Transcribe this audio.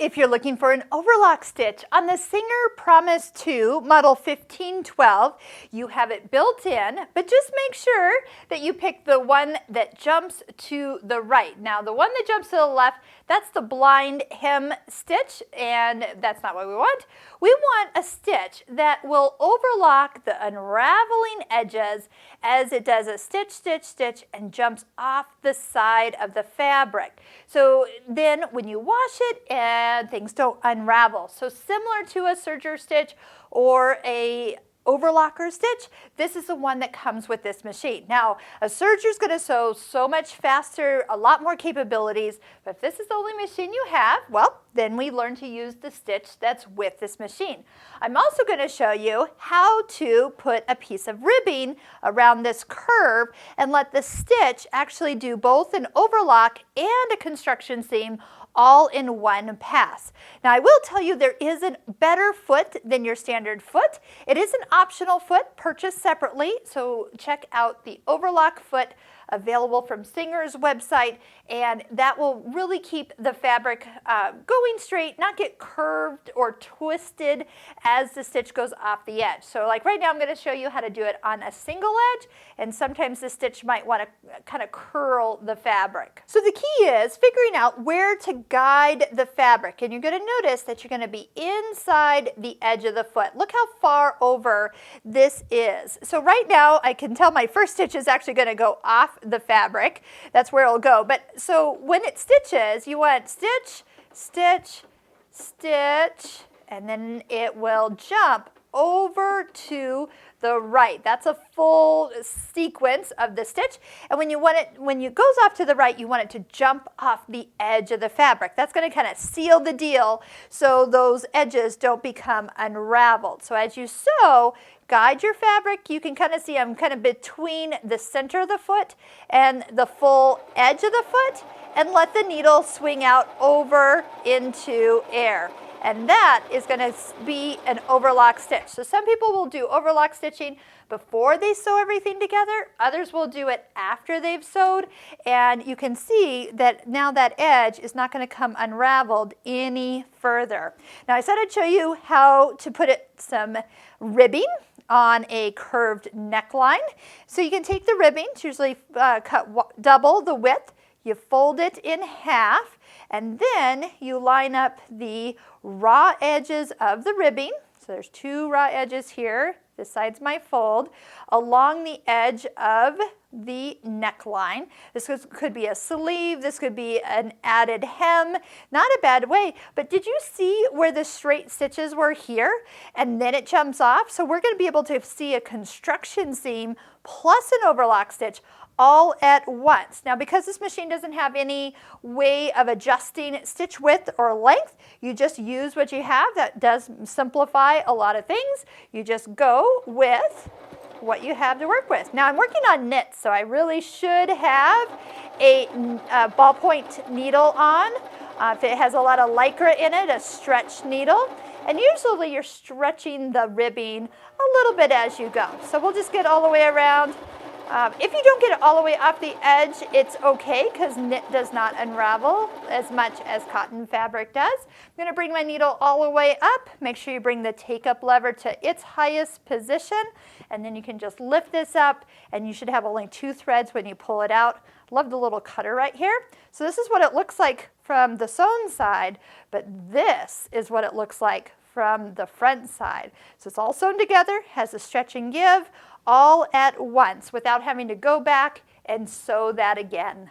If you're looking for an overlock stitch on the Singer Promise 2 model 1512, you have it built in, but just make sure that you pick the one that jumps to the right. Now the one that jumps to the left, that's the blind hem stitch, and that's not what we want. We want a stitch that will overlock the unraveling edges as it does a stitch, stitch, stitch, and jumps off the side of the fabric. So then when you wash it, and things don't unravel. So similar to a serger stitch or a overlocker stitch, this is the one that comes with this machine. Now, a serger is going to sew so much faster, a lot more capabilities, but if this is the only machine you have, well, then we learn to use the stitch that's with this machine. I'm also going to show you how to put a piece of ribbing around this curve and let the stitch actually do both an overlock and a construction seam all in one pass. Now I will tell you there is a better foot than your standard foot. It is an optional foot purchased separately, so check out the Overlock Foot available from Singer's website, and that will really keep the fabric going straight, not get curved or twisted as the stitch goes off the edge. So like right now I'm going to show you how to do it on a single edge, and sometimes the stitch might want to kind of curl the fabric. So the key is figuring out where to guide the fabric, and you're going to notice that you're going to be inside the edge of the foot. Look how far over this is. So right now I can tell my first stitch is actually going to go off the fabric. That's where it'll go. But so when it stitches, you want stitch, stitch, stitch, and then it will jump over to the right. That's a full sequence of the stitch. And when it goes off to the right, you want it to jump off the edge of the fabric. That's going to kind of seal the deal so those edges don't become unraveled. So as you sew, guide your fabric. You can kind of see I'm kind of between the center of the foot and the full edge of the foot, and let the needle swing out over into air. And that is going to be an overlock stitch. So some people will do overlock stitching before they sew everything together. Others will do it after they've sewed. And you can see that now that edge is not going to come unraveled any further. Now I said I'd show you how to put some ribbing on a curved neckline. So you can take the ribbing, it's usually cut double the width. You fold it in half, and then you line up the raw edges of the ribbing. So there's two raw edges here. This side's my fold, along the edge of the neckline. This could be a sleeve, this could be an added hem, not a bad way, but did you see where the straight stitches were here? And then it jumps off, so we're going to be able to see a construction seam plus an overlock stitch all at once. Now because this machine doesn't have any way of adjusting stitch width or length, you just use what you have. That does simplify a lot of things. You just go with what you have to work with. Now I'm working on knits, so I really should have a ballpoint needle on. If it has a lot of lycra in it, a stretch needle. And usually you're stretching the ribbing a little bit as you go. So we'll just get all the way around. If you don't get it all the way off the edge, it's okay because knit does not unravel as much as cotton fabric does. I'm going to bring my needle all the way up. Make sure you bring the take-up lever to its highest position, and then you can just lift this up, and you should have only 2 threads when you pull it out. Love the little cutter right here. So this is what it looks like from the sewn side, but this is what it looks like from the front side. So it's all sewn together, has a stretch and give, all at once without having to go back and sew that again.